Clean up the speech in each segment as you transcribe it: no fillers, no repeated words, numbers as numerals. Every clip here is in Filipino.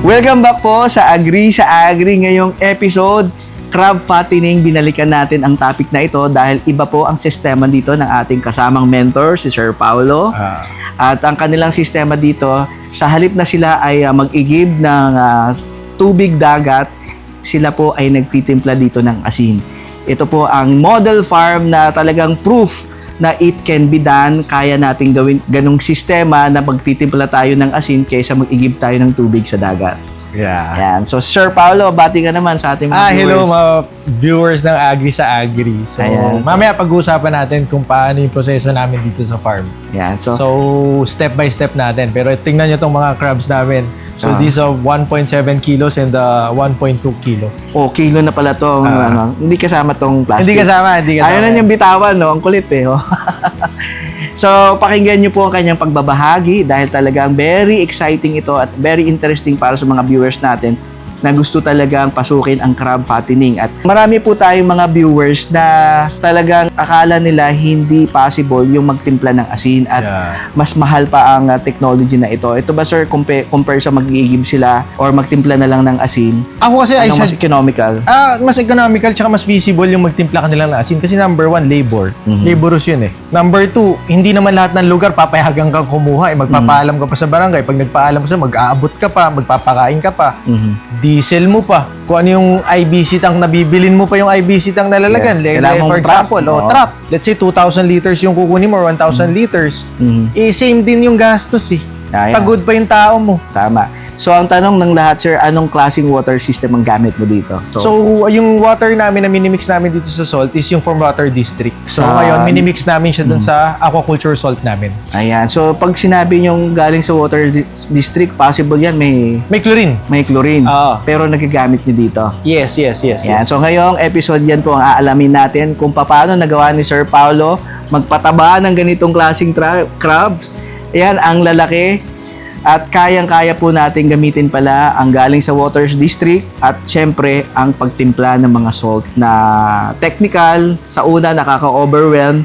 Welcome back po sa Agri ngayong episode. Crab fattening, binalikan natin ang topic na ito dahil iba po ang sistema dito ng ating kasamang mentor, si Sir Paulo. At ang kanilang sistema dito, sa halip na sila ay mag-igib ng tubig dagat, sila po ay nagtitimpla dito ng asin. Ito po ang model farm na talagang proof na it can be done. Kaya nating gawin ganung sistema na magtitimpla tayo ng asin kaysa mag-igib tayo ng tubig sa dagat. Yeah. Yan. So, Sir Paulo, bati ka naman sa ating mga viewers. Hello mga viewers ng Agri sa Agri. So, Ayan. mamaya pag-uusapan natin kung paano yung proseso namin dito sa farm. Yan. So, step by step natin. Pero tingnan nyo itong mga crabs namin. So, these are 1.7 kilos and 1.2 kilo. Oh, kilo na pala to. Hindi kasama tong plastic. Hindi kasama. Ayaw na niyang bitawan, no? Ang kulit eh. Oh. So, pakinggan niyo po ang kanyang pagbabahagi dahil talagang very exciting ito at very interesting para sa mga viewers natin na gusto talagang pasukin ang crab fattening. At marami po tayong mga viewers na talagang akala nila hindi possible yung magtimpla ng asin at mas mahal pa ang technology na ito. Ito ba, sir, compare sa mag-iigib sila or magtimpla na lang ng asin? Ako kasi mas economical? Mas economical tsaka mas feasible yung magtimpla ka nila ng asin kasi number 1, labor. Laborous yun eh. Number 2, hindi naman lahat ng lugar papayagan kang kumuha. Magpapaalam ka pa sa barangay. Pag nagpaalam ka sa mag-aabot ka pa, magpapakain ka pa. Diesel mo pa. Kung ano yung IBC tank na bibilin mo pa yung IBC tank na lalagyan. Yes. For example, trap. Let's say 2,000 liters yung kukunin mo or 1,000 liters. Same din yung gastos eh. Pagod pa yung tao mo. Tama. So, ang tanong ng lahat, sir, anong klaseng water system ang gamit mo dito? So yung water namin na minimix namin dito sa salt is yung from water district. So, ngayon, minimix namin siya dun sa aquaculture salt namin. Ayan. So, pag sinabi yung galing sa water district, possible yan, may chlorine. May chlorine. Oo. Pero nagagamit nyo dito. Yes. Ayan. So, ngayong episode yan po ang aalamin natin kung paano nagawa ni Sir Paulo magpataba ng ganitong klaseng crabs. Ayan, ang lalaki. At kayang-kaya po natin gamitin pala ang galing sa Waters District at syempre ang pagtimpla ng mga salt na technical. Sa una, nakaka-overwhelm.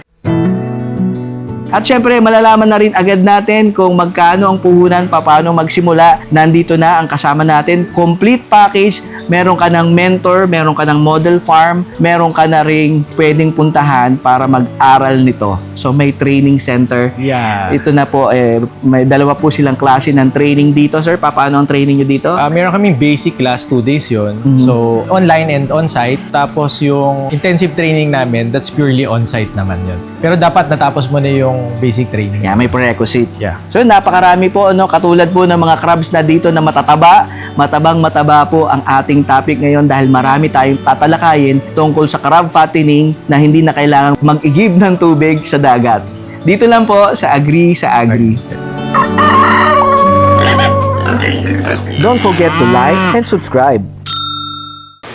At syempre, malalaman na rin agad natin kung magkano ang puhunan, paano magsimula. Nandito na ang kasama natin. Complete package. Meron ka ng mentor, meron ka ng model farm, meron ka na rin pwedeng puntahan para mag-aral nito. So, may training center. Yeah. Ito na po, may dalawa po silang klase ng training dito. Sir, paano ang training nyo dito? Meron kaming basic class, 2 days yun. So, online and on-site. Tapos yung intensive training namin, that's purely on-site naman yun. Pero dapat natapos mo na yung basic training. Yeah, may prerequisite. Yeah. So, napakarami po, katulad po ng mga crabs na dito na matataba, matabang-mataba po ang ating topic ngayon dahil marami tayong tatalakayin tungkol sa crab fattening na hindi na kailangang mag-igib ng tubig sa dagat. Dito lang po sa Agri. Don't forget to like and subscribe.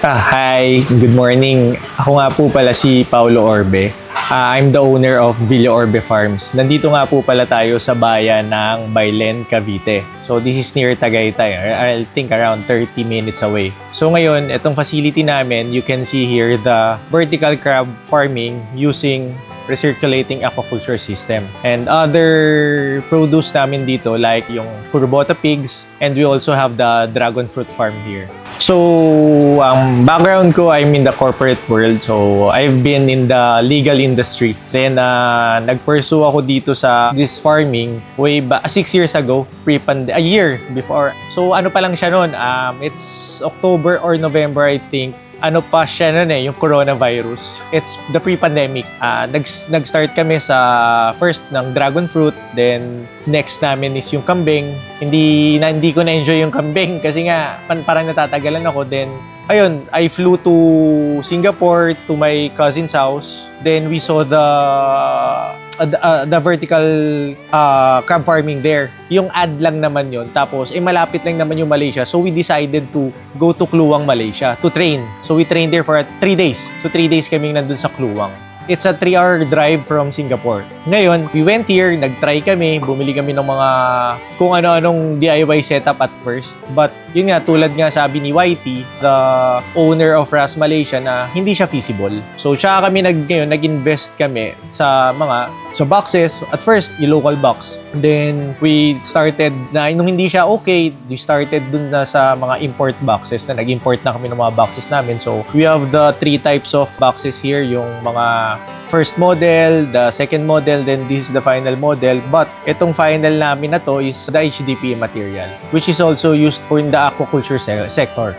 Hi, good morning. Ako nga po pala si Paulo Orbe. I'm the owner of Villa Orbe Farms. Nandito nga po pala tayo sa bayan ng Bailen, Cavite. So this is near Tagaytay. I think around 30 minutes away. So ngayon, itong facility namin, you can see here the vertical crab farming using recirculating aquaculture system. And other produce namin dito like yung Curbota pigs, and we also have the dragon fruit farm here. So, background ko, I'm in the corporate world. So, I've been in the legal industry. Then, nag-pursue ako dito sa this farming way back 6 years ago, a year before. So, ano pa lang siya noon? It's October or November, I think. Ano pa siya nun yung coronavirus. It's the pre-pandemic. Nag-start kami sa first ng dragon fruit, then next namin is yung kambing. Hindi ko na-enjoy yung kambing kasi nga parang natatagalan ako. Then ayun, I flew to Singapore to my cousin's house. Then we saw the vertical crab farming there. Yung ad lang naman yun. Tapos, malapit lang naman yung Malaysia. So, we decided to go to Kluang, Malaysia to train. So, we trained there for 3 days. So, 3 days kaming nandun sa Kluang. It's a 3-hour drive from Singapore. Ngayon, we went here, nag-try kami, bumili kami ng mga kung ano-anong DIY setup at first. But yun nga, tulad nga sabi ni YT, the owner of RAS Malaysia, na hindi siya feasible. So siya kami ngayon, nag-invest kami sa boxes. At first, yung local box. And then we started na, nung hindi siya okay, we started dun na sa mga import boxes na nag-import na kami ng mga boxes namin. So we have the 3 types of boxes here, yung mga first model, the second model, then this is the final model. But itong final namin na to is the HDPE material, which is also used for in the aquaculture sector.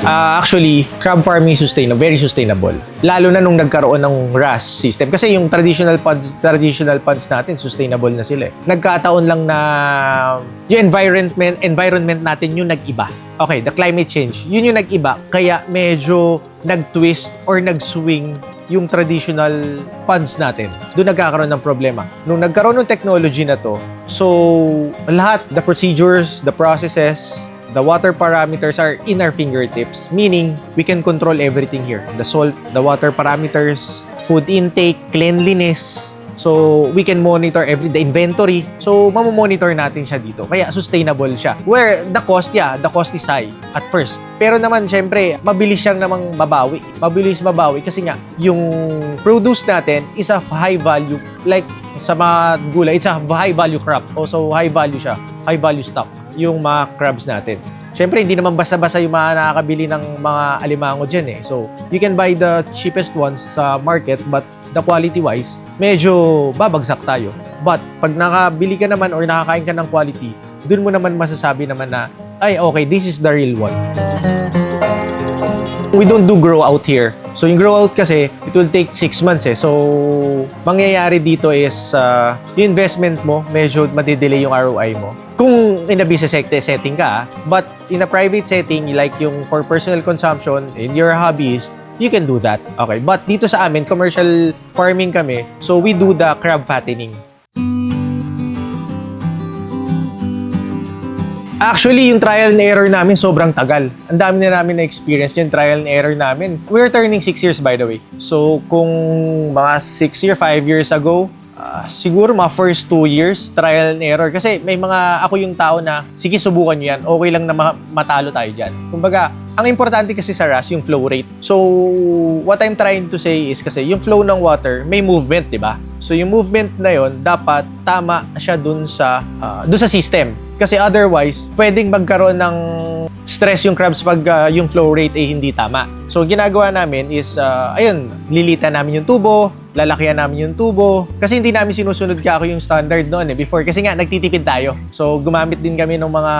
Actually, crab farming is very sustainable. Lalo na nung nagkaroon ng RAS system. Kasi yung traditional ponds natin, sustainable na sila. Nagkataon lang na yung environment natin yung nag-iba. Okay, the climate change, yun yung nag-iba. Kaya medyo nag-twist or nag-swing yung traditional ponds natin. Doon nagkakaroon ng problema. Nung nagkaroon ng technology na to, so lahat, the procedures, the processes, the water parameters are in our fingertips, meaning we can control everything here. The salt, the water parameters, food intake, cleanliness. So, we can monitor the inventory. So, mamomonitor natin siya dito. Kaya, sustainable siya. Where the cost is high at first. Pero naman, syempre, mabilis siyang namang mabawi. Mabilis mabawi kasi nga, yung produce natin is a high value. Like, sa mga gulay, it's a high value crop. Also, high value siya. High value stock. Yung mga crabs natin. Siyempre, hindi naman basta-basta yung mga nakakabili ng mga alimango dyan eh. So, you can buy the cheapest ones sa market, but the quality-wise, medyo babagsak tayo. But, pag nakabili ka naman or nakakain ka ng quality, dun mo naman masasabi naman na, ay, okay, this is the real one. We don't do grow out here. So, yung grow out kasi, it will take 6 months eh. So, mangyayari dito is, yung investment mo, medyo madidelay yung ROI mo. Kung in a business setting ka, but in a private setting, like yung for personal consumption, in your hobbyist, you can do that. Okay, but dito sa amin, commercial farming kami, so we do the crab fattening. Actually, yung trial and error namin sobrang tagal. Ang dami na namin na-experience yung trial and error namin. We're turning 6 years, by the way. So, kung mga 5 years ago, siguro mga first 2 years, trial and error. Kasi may ako yung tao na, sige, subukan nyo yan. Okay lang na matalo tayo dyan. Kumbaga, ang importante kasi sa RAS, yung flow rate. So, what I'm trying to say is kasi yung flow ng water, may movement, di ba? So, yung movement na yon dapat tama siya dun sa system. Kasi otherwise, pwedeng magkaroon ng stress yung crabs pag yung flow rate ay hindi tama. So, ginagawa namin is, lilitan namin yung tubo, lalakihan namin yung tubo. Kasi hindi namin sinusunod yung standard noon before. Kasi nga, nagtitipid tayo. So, gumamit din kami ng mga,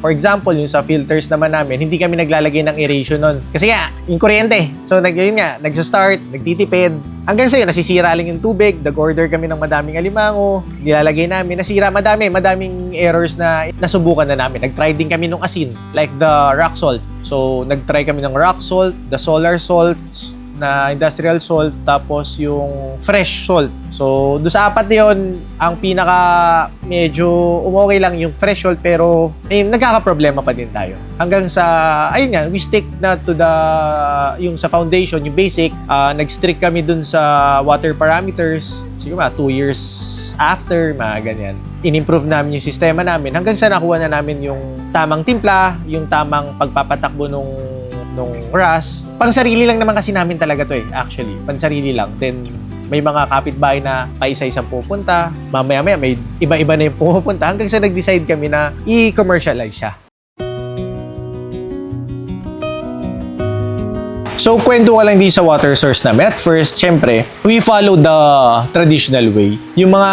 for example, yung sa filters naman namin, hindi kami naglalagay ng aeration noon. Kasi nga, yung kuryente. So, nagsa-start, nagtitipid. Hanggang sa'yo, nasisira lang yung tubig. Nag-order kami ng madaming alimango. Nilalagay namin. Nasira, madaming errors na nasubukan na namin. Nag-try din kami ng asin, like the rock salt. So, nag-try kami ng rock salt, the solar salts, na industrial salt, tapos yung fresh salt. So, doon sa 4 na yun, ang pinaka medyo umokay lang yung fresh salt, pero nagkaka-problema pa din tayo. Hanggang sa, we stick na to yung sa foundation, yung basic. Nag-strict kami dun sa water parameters, siguro 2 years after, mga ganyan. In-improve namin yung sistema namin, hanggang sa nakuha na namin yung tamang timpla, yung tamang pagpapatakbo nung RAS. Pansarili lang naman kasi namin talaga to actually. Pansarili lang. Then, may mga kapitbahay na paisa-isang pupunta. Mamaya-maya, may iba-iba na yung pumupunta. Hanggang sa nag-decide kami na i-commercialize siya. So, kwento ko lang di sa water source namin. At first, syempre, we follow the traditional way. Yung mga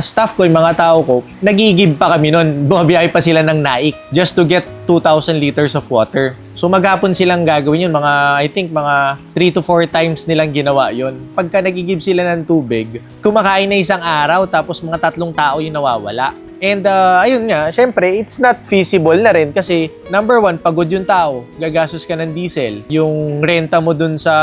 staff ko, yung mga tao ko, nagigib pa kami nun. Bumabiyahe pa sila ng naik just to get 2,000 liters of water. So, maghapon silang gagawin yun. I think mga 3 to 4 times nilang ginawa yun. Pagka nagigib sila ng tubig, kumakain na isang araw, tapos mga 3 tao yung nawawala. And ayun nga, syempre, it's not feasible na rin kasi number 1, pagod yung tao, gagastos ka ng diesel, yung renta mo dun sa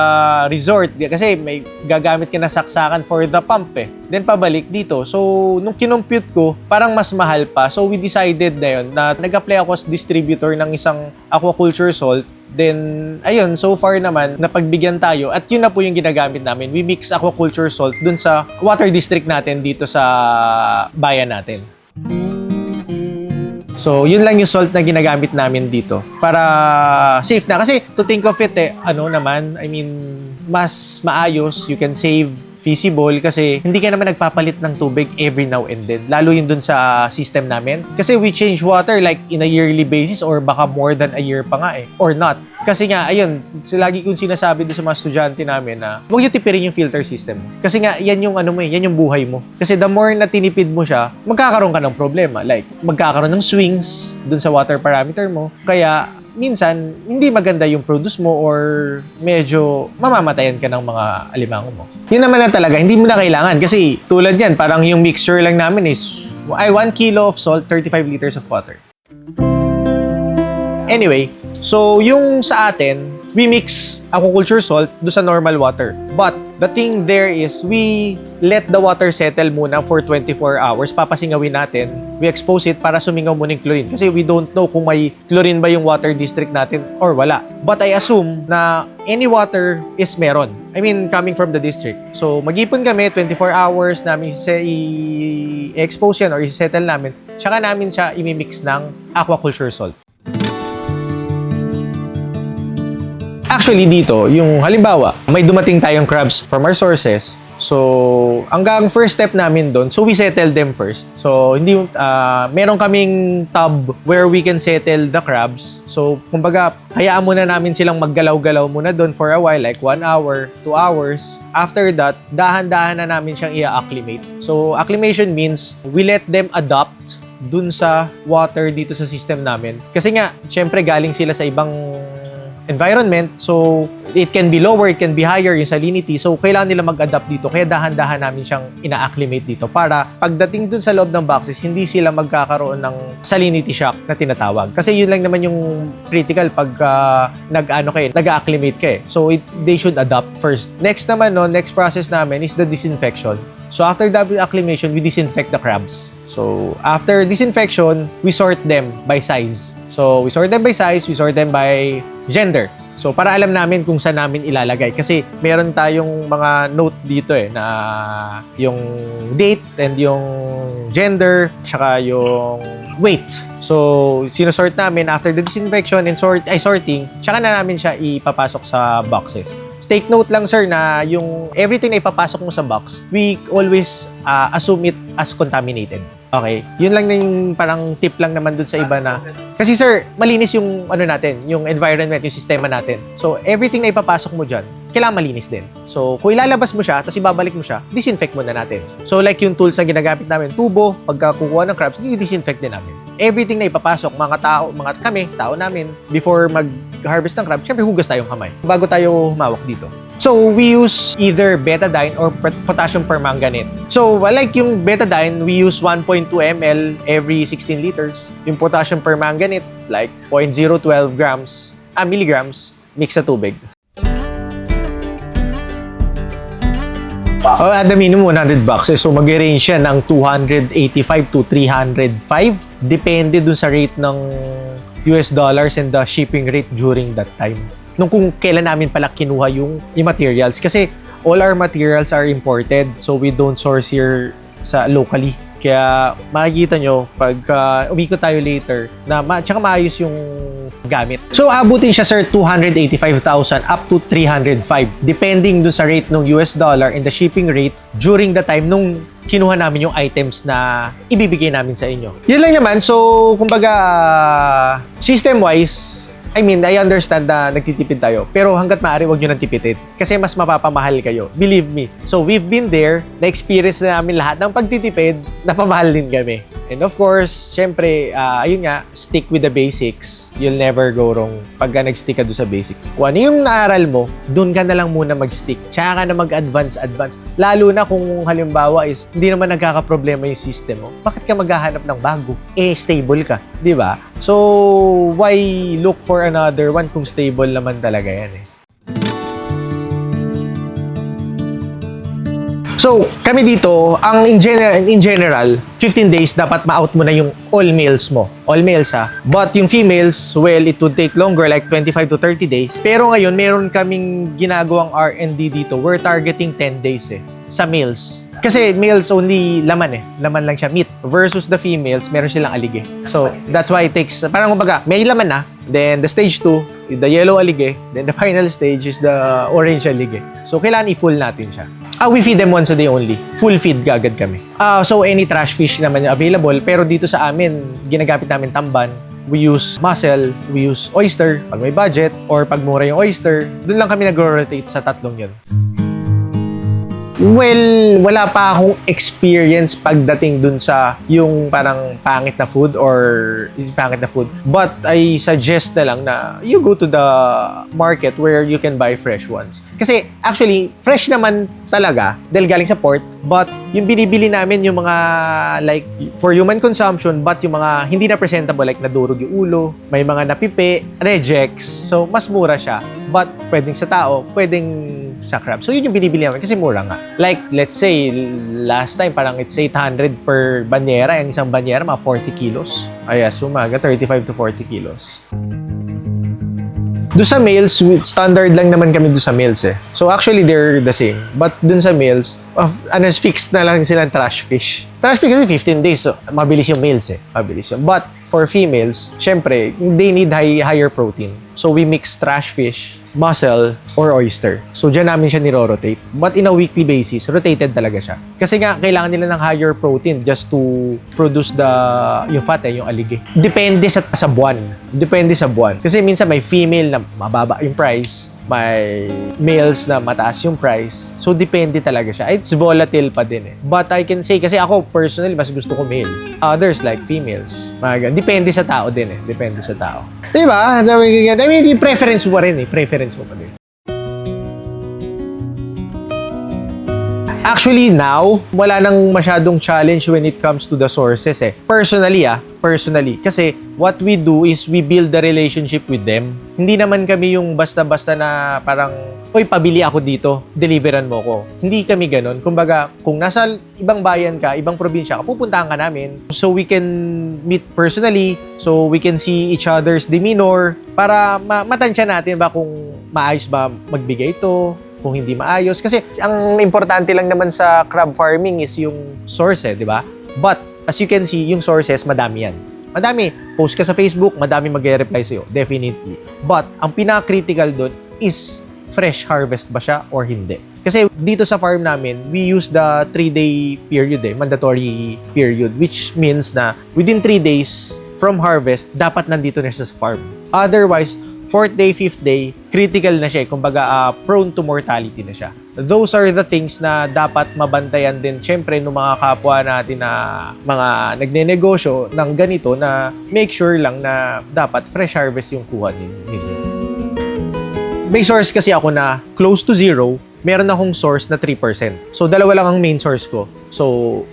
resort, kasi may gagamit ka na saksakan for the pump then pabalik dito. So, nung kinompute ko, parang mas mahal pa. So, we decided na yun na nag-apply ako as distributor ng isang aquaculture salt. Then, ayun, so far naman, napagbigyan tayo. At yun na po yung ginagamit namin. We mix aquaculture salt dun sa water district natin dito sa bayan natin. So, yun lang yung salt na ginagamit namin dito para safe na. Kasi to think of it, mas maayos, you can save, feasible kasi hindi ka naman nagpapalit ng tubig every now and then. Lalo yun dun sa system namin. Kasi we change water like in a yearly basis or baka more than a year pa nga or not. Kasi nga, ayun, lagi kong sinasabi doon sa mga estudyante namin na huwag yung tipirin yung filter system. Kasi nga, yan yung yan yung buhay mo. Kasi the more na tinipid mo siya, magkakaroon ka ng problema. Like, magkakaroon ng swings dun sa water parameter mo. Kaya, minsan, hindi maganda yung produce mo or medyo mamamatayan ka ng mga alimango mo. Yun naman na talaga, hindi mo na kailangan. Kasi tulad yan, parang yung mixture lang namin is 1 kilo of salt, 35 liters of water. Anyway, so yung sa atin, we mix aquaculture salt do sa normal water. But the thing there is we let the water settle muna for 24 hours. Papasingawin natin. We expose it para sumingaw muna yung chlorine. Kasi we don't know kung may chlorine ba yung water district natin or wala. But I assume na any water is meron. I mean, coming from the district. So, mag-ipon kami, 24 hours namin i-expose yan or i-settle namin. Tsaka namin siya imimix ng aquaculture salt. Actually dito, yung halimbawa, may dumating tayong crabs from our sources. So, hanggang first step namin doon, so we settle them first. So, meron kaming tub where we can settle the crabs. So, kumbaga, hayaan muna namin silang maggalaw-galaw muna doon for a while, like 1 hour, 2 hours. After that, dahan-dahan na namin siyang i-acclimate. So, acclimation means we let them adapt dun sa water dito sa system namin. Kasi nga, syempre galing sila sa ibang environment, so it can be lower, it can be higher yung salinity, so kailangan nila mag-adapt dito, kaya dahan-dahan namin siyang ina-acclimate dito para pagdating dun sa loob ng boxes, hindi sila magkakaroon ng salinity shock na tinatawag. Kasi yun lang naman yung critical pag nag-acclimate ka eh. So they should adapt first. Next naman, next process namin is the disinfection. So after the acclimation, we disinfect the crabs. So after disinfection, we sort them by size. So we sort them by size, we sort them by gender. So para alam namin kung saan namin ilalagay. Kasi meron tayong mga note dito na yung date and yung gender, tsaka yung weight. So sinusort namin after the disinfection and sorting, tsaka na namin siya ipapasok sa boxes. Take note lang sir na yung everything na ipapasok mo sa box, we always assume it as contaminated. Okay? Yun lang na yung parang tip lang naman dun sa iba na kasi sir, malinis yung natin, yung environment, yung sistema natin. So everything na ipapasok mo dyan, kailangan malinis din. So kung ilalabas mo siya, tapos ibabalik mo siya, disinfect muna natin. So like yung tools na ginagamit namin, tubo, pagka kukuha ng crabs, disinfect din namin. Everything na ipapasok, tao namin, before mag-harvest ng crab, syempre hugas tayong kamay bago tayo humawak dito. So, we use either betadine or potassium permanganate. So, like yung betadine, we use 1.2 ml every 16 liters. Yung potassium permanganate, like 0.012 milligrams, mix sa tubig. At the minimum, 100 boxes. So, mag-range siya ng 285 to 305. Depende dun sa rate ng US dollars and the shipping rate during that time. Nung kung kailan namin pala kinuha yung materials. Kasi all our materials are imported. So, we don't source here locally. Kaya makikita nyo pag umikot tayo later na tsaka maayos yung gamit. So, abutin siya sir 285,000 up to 305 depending dun sa rate ng US dollar and the shipping rate during the time nung kinuha namin yung items na ibibigay namin sa inyo. Yun lang naman. So, kumbaga, system-wise, I understand na nagtitipid tayo. Pero hanggat maaari, huwag nyo nang tipitin. Kasi mas mapapamahal kayo. Believe me. So, we've been there. Na-experience na namin lahat ng pagtitipid. Napamahal din kami. And of course, syempre, ayun nga, stick with the basics. You'll never go wrong pagka nag-stick ka doon sa basic. Kung ano yung naaral mo, doon ka na lang muna mag-stick. Tsaka ka na mag-advance. Lalo na kung halimbawa is, hindi naman nagkakaproblema yung system mo. Bakit ka maghahanap ng bago? Stable ka. Di ba? So, why look for another one kung stable naman talaga yan eh? So, kami dito, in general, 15 days dapat ma-out mo na yung all males mo. All males ha. But yung females, well, it would take longer, like 25 to 30 days. Pero ngayon, meron kaming ginagawang R&D dito. We're targeting 10 days sa males. Kasi males only laman laman lang siya, meat, versus the females meron silang alige. So that's why it takes, parang kumbaga may laman na, then the stage 2 the yellow alige, then the final stage is the orange alige. So kailangan i-full natin siya. We feed them once a day only. Full feed agad kami. So any trash fish naman yung available, pero dito sa amin ginagamit namin tamban. We use mussel, we use oyster pag may budget, or pag mura yung oyster. Doon lang kami nag-rotate sa tatlong yun. Well, wala pa akong experience pagdating dun sa yung parang pangit na food or pangit na food. But I suggest na lang na you go to the market where you can buy fresh ones. Kasi actually, fresh naman talaga dahil galing sa port. But yung binibili namin yung mga like for human consumption, but yung mga hindi na presentable, like nadurog yung ulo, may mga napipi, rejects. So, mas mura siya. But pwedeng sa tao, pwedeng sa crab. So, yun yung binibili namin kasi mura nga. Like, let's say, last time, parang it's 800 per banyera. Yung isang banyera, mga 40 kilos. Ay, sumaga, 35 to 40 kilos. Doon sa males, standard lang naman kami doon sa males eh. So actually, they're the same. But doon sa males, fixed na lang silang trash fish. Trash fish kasi 15 days, so mabilis yung males eh. Mabilis yun. But for females, syempre, they need higher protein. So we mix trash fish, mussel, or oyster. So dyan namin siya niro-rotate. But in a weekly basis, rotated talaga siya. Kasi nga, kailangan nila ng higher protein just to produce yung fat yung alige. Depende sa buwan. Depende sa buwan. Kasi minsan may female na mababa yung price, may males na mataas yung price. So, depende talaga siya. It's volatile pa din eh. But I can say, kasi ako personally, mas gusto ko male. Others like females. Depende sa tao din eh. Depende sa tao. Diba? I mean, yung preference mo pa rin eh. Preference mo pa din. Actually, now, wala nang masyadong challenge when it comes to the sources eh. Personally. Kasi what we do is we build the relationship with them. Hindi naman kami yung basta-basta na parang, oy, pabili ako dito, deliveran mo ko. Hindi kami ganun. Kumbaga, kung nasa ibang bayan ka, ibang probinsya ka, pupuntahan ka namin. So we can meet personally, so we can see each other's demeanor, para matansya natin ba kung maayos ba magbigay ito, kung hindi maayos. Kasi ang importante lang naman sa crab farming is yung source di ba? But as you can see, yung sources, madami yan. Madami. Post ka sa Facebook, madami mag-reply sa'yo. Definitely. But ang pinaka-critical doon is fresh harvest ba siya or hindi. Kasi dito sa farm namin, we use the 3-day period mandatory period, which means na within 3 days from harvest, dapat nandito na siya sa farm. Otherwise, 4th day, 5th day, critical na siya. Kumbaga, prone to mortality na siya. Those are the things na dapat mabantayan din, syempre, ng mga kapwa natin na mga nagnenegosyo ng ganito na make sure lang na dapat fresh harvest yung kuha ninyo. May source kasi ako na close to zero, meron akong source na 3%. So, dalawa lang ang main source ko. So,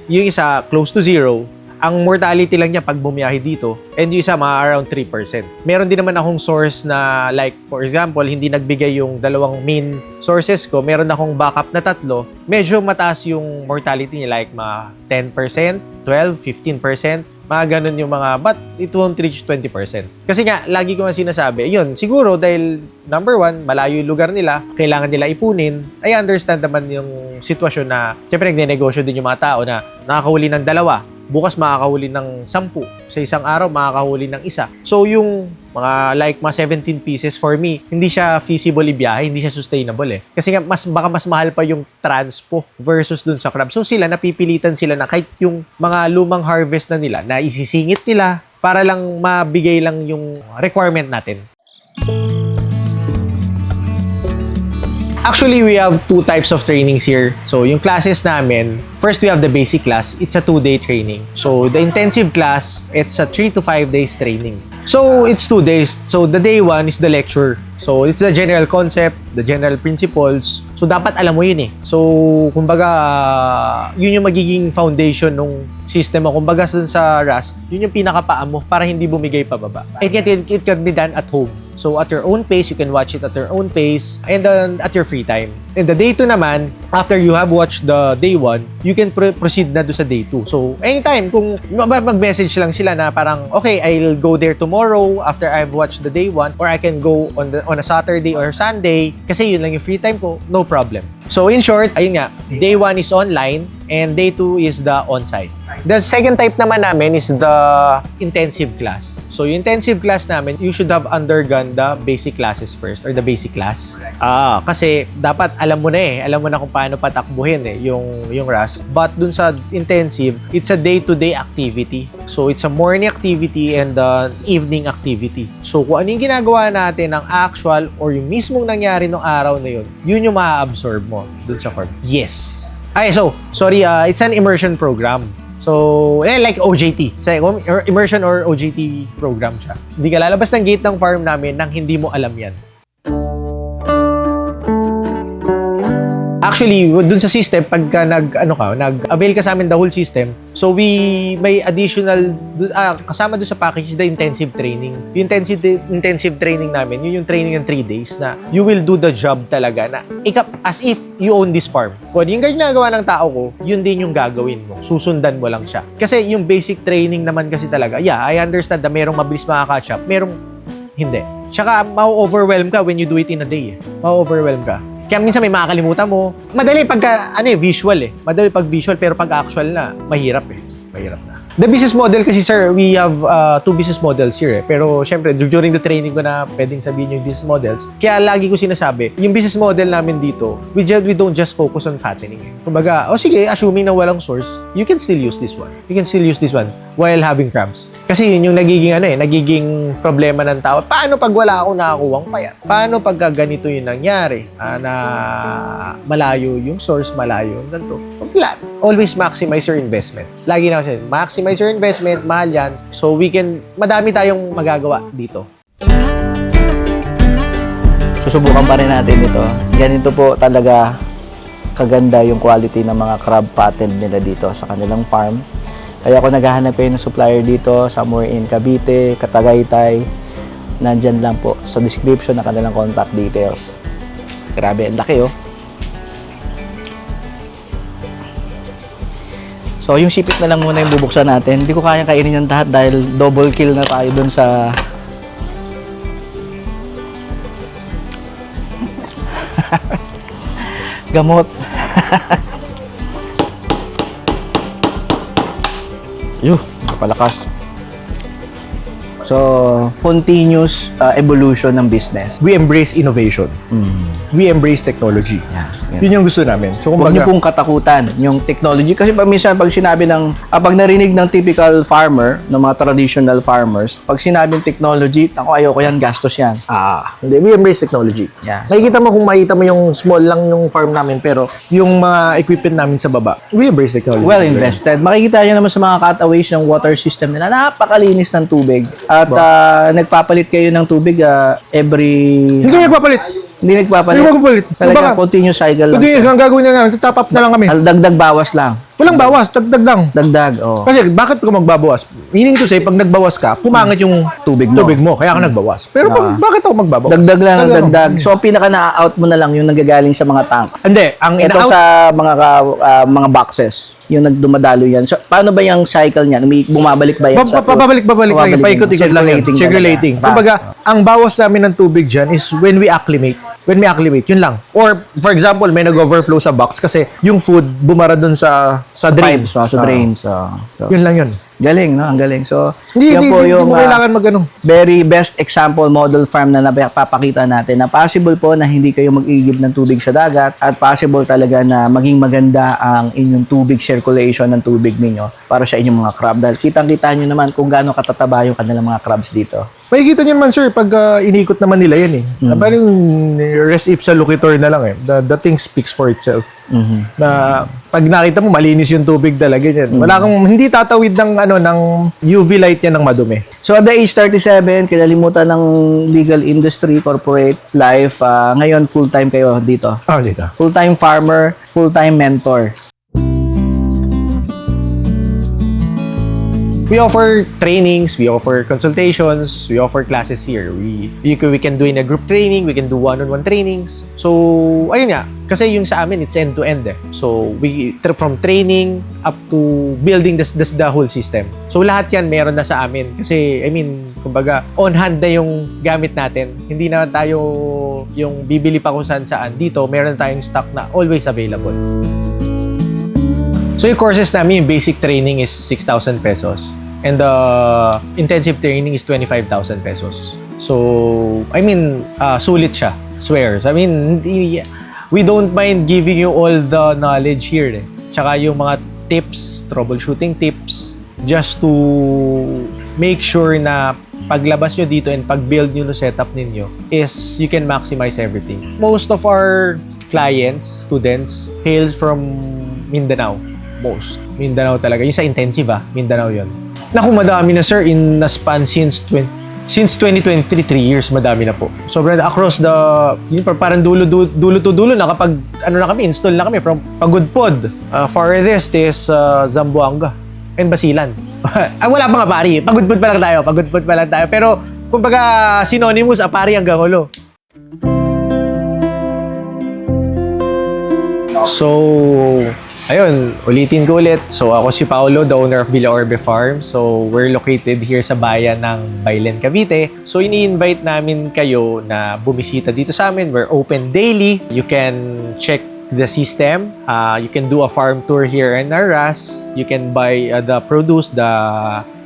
yung isa, close to zero, ang mortality lang niya pag bumiyahe dito, and yung isa mga around 3%. Meron din naman akong source na like, for example, hindi nagbigay yung dalawang main sources ko, meron akong backup na 3, medyo mataas yung mortality niya, like mga 10%, 12%, 15%, mga ganun yung mga, but it won't reach 20%. Kasi nga, lagi ko nga sinasabi, yun, siguro dahil number 1, malayo yung lugar nila, kailangan nila ipunin, I understand naman yung sitwasyon na, syempre nagnenegosyo din yung mga tao na nakakahuli ng 2, bukas makakahuli ng 10. Sa isang araw, makakahuli ng 1. So, yung mga 17 pieces for me, hindi siya feasible ibiyahe, hindi siya sustainable eh. Kasi nga, baka mas mahal pa yung transpo versus dun sa crab. So, napipilitan sila na kahit yung mga lumang harvest na nila, na isisingit nila para lang mabigay lang yung requirement natin. Actually, we have 2 types of trainings here. So, yung classes namin, first we have the basic class. It's a 2-day training. So, the intensive class, it's a 3 to 5 days training. So, it's 2 days. So, the day 1 is the lecture. So, it's the general concept, the general principles. So, dapat alam mo yun eh. So, kumbaga, yun yung magiging foundation ng system mo. Kumbaga, sa RAS, yun yung pinakapaa mo para hindi bumigay pababa. It can be done at home. So, at your own pace, you can watch it at your own pace and then at your free time. And the day 2 naman, after you have watched the day 1, you can proceed na do sa day 2. So, anytime, kung mag-message lang sila na parang, okay, I'll go there tomorrow after I've watched the day 1, or I can go on a Saturday or Sunday kasi yun lang yung free time ko, no problem. So, in short, ayun nga, day 1 is online And day 2 is the on-site. The second type naman namin is the intensive class. So, yung intensive class namin, you should have undergone the basic classes first or the basic class. Kasi dapat alam mo na kung paano patakbuhin yung RAS. But dun sa intensive, it's a day-to-day activity. So, it's a morning activity and evening activity. So, kung ano yung ginagawa natin ng actual or yung mismong nangyari nung araw na yun yung ma-absorb mo dun sa farm. Yes! It's an immersion program. So, like OJT. Immersion or OJT program siya. Hindi ka lalabas ng gate ng farm namin nang hindi mo alam yan. Actually, dun sa system, pagka nag-avail ka sa amin the whole system, so may additional, kasama dun sa package, the intensive training. Yung intensive training namin, yun yung training ng 3 days na you will do the job talaga na as if you own this farm. Kung yung ginagawa ng tao ko, yun din yung gagawin mo. Susundan mo lang siya. Kasi yung basic training naman kasi talaga, I understand na merong mabilis makaka-catch up, merong hindi. Tsaka, ma-overwhelm ka when you do it in a day. Ma-overwhelm ka. Kaya minsan may makakalimutan mo. Madali pagka, visual eh. Madali pag visual, pero pag actual na, mahirap eh. Mahirap na. The business model kasi, sir, we have 2 business models here eh. Pero, syempre, during the training ko na pwedeng sabihin yung business models, kaya lagi ko sinasabi, yung business model namin dito, we don't just focus on fattening eh. Kumbaga, sige, assuming na walang source, you can still use this one. You can still use this one while having crumbs. Kasi yun yung nagiging problema ng tao. Paano pag wala akong nakakuwang payat? Paano pag ganito yung nangyari? Na malayo yung source, malayo yung ganito. Always maximize your investment. Lagi na kasi, maximize your investment, mahal yan. So madami tayong magagawa dito. Susubukan pa rin natin ito. Ganito po talaga kaganda yung quality ng mga crab pattern nila dito sa kanilang farm. Kaya kung naghahanap kayo ng supplier dito, somewhere in Cavite, Katagaytay, nandyan lang po sa description ng kanilang contact details. Grabe, ang laki oh. So, yung sipit na lang muna yung bubuksan natin. Hindi ko kayang kainin yung lahat dahil double kill na tayo dun sa gamot. Kapalakas. So, continuous evolution ng business. We embrace innovation. We embrace technology. Yun yung gusto namin. So, Huwag niyo pong katakutan yung technology. Kasi minsan pag sinabi pag narinig ng typical farmer, ng mga traditional farmers, pag sinabing technology, ayoko yan, gastos yan. Hindi, we embrace technology. Yeah. Makikita mo yung small lang yung farm namin, pero yung mga equipment namin sa baba, we embrace technology. Well invested. Makikita niyo naman sa mga cutaways ng water system nila, napakalinis ng tubig. At nagpapalit kayo ng tubig every... Hindi nagpapalit. Hindi nagpapalit. Hindi nagpapalit. Talaga, continuous cycle lang. Continuous, ang gagawin na namin, top up na lang kami. Dagdag bawas lang. Walang bawas, dagdag lang. Dagdag, oh. Kasi bakit ka magbabawas? Meaning to say, pag nagbawas ka, pumangit yung Tubig mo. kaya ka nagbawas. Pero bakit ako magbabawas? Dagdag lang ang dagdag. So, ang pinaka na-out mo na lang yung nanggagaling sa mga tank. Hindi, ang Ito in-out, sa mga boxes, yung nagdumadalo yan. So, paano ba yung cycle niyan? Bumabalik ba yan? babalik lang. Paikot-ikot lang yan. Circulating. Kumbaga, ang bawas namin ng tubig dyan is when we acclimate. Yun lang. Or, for example, may nag-overflow sa box kasi yung food bumara dun sa drain. Pipes, sa drain. So, Yun lang yun. galing, no? Ang galing. So, Hindi yan po yung mo kailangan mag-ano. very best example model farm na napapakita natin na possible po na hindi kayo mag-igib ng tubig sa dagat at possible talaga na maging maganda ang inyong tubig circulation ng tubig ninyo para sa inyong mga crab. Dahil kitang-kita nyo naman kung gaano katataba yung kanilang mga crabs dito. Makikita nyo naman, sir, pag inikot naman nila yan eh. Parang res ipsa loquitur na lang eh. The thing speaks for itself. Na pag nakita mo, malinis yung tubig talaga yan. Wala kang, hindi tatawid ng UV light yan ng madumi. So at the age 37, kinalimutan ng legal industry, corporate life. Ngayon, full-time kayo dito. Dito. Full-time farmer, full-time mentor. We offer trainings, we offer consultations, we offer classes here. We can do in a group training, we can do one-on-one trainings. So, ayun nga. Kasi yung sa amin, it's end-to-end eh. So, from training up to building the whole system. So, lahat yan meron na sa amin. Kasi, kumbaga, on hand na yung gamit natin. Hindi na tayo yung bibili pa kung saan. Dito, meron tayong stock na always available. So yung courses namin, yung basic training is 6,000 pesos. And the intensive training is 25,000 pesos. So, I mean, sulit siya. Swears. I mean, we don't mind giving you all the knowledge here. Tsaka yung mga tips, troubleshooting tips, just to make sure na paglabas nyo dito and pag-build nyo no setup ninyo is you can maximize everything. Most of our clients, students, hail from Mindanao. Most. Mindanao talaga. Yung sa intensive Mindanao yun. Naku, madami na sir in a span since 2023, 3 years, madami na po. Sobrang across the, yun, parang dulo to dulo na kapag ano na kami, install na kami from Pagudpod. Farthest is Zamboanga and Basilan. Wala pa nga pari. Pagudpod pa lang tayo. Pero, kumbaga, synonymous, pari hanggang ulo. So, ayun, ulitin ko ulit. So, ako si Paolo, the owner of Villa Orbe Farm. So, we're located here sa bayan ng Bailen, Cavite. So, ini-invite namin kayo na bumisita dito sa amin. We're open daily. You can check the system. You can do a farm tour here in our RAS. You can buy the produce, the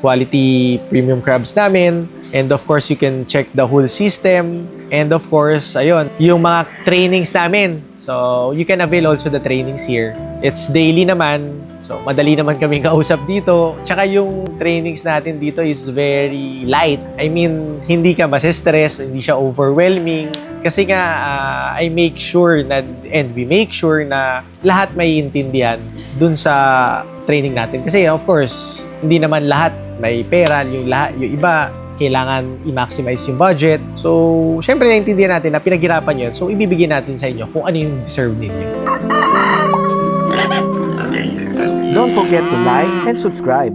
quality premium crabs namin. And of course, you can check the whole system. And of course, ayun, yung mga trainings namin. So, you can avail also the trainings here. It's daily naman. So, madali naman kami kausap dito. Tsaka yung trainings natin dito is very light. I mean, hindi ka stress, hindi siya overwhelming. Kasi nga, I make sure na, and we make sure na lahat may intindihan dun sa training natin. Kasi of course, hindi naman lahat may pera. Yung iba, kailangan i-maximize yung budget. So, syempre naintindihan natin na pinaghirapan yun. So, ibibigay natin sa inyo kung ano yung deserve ninyo. Don't forget to like and subscribe.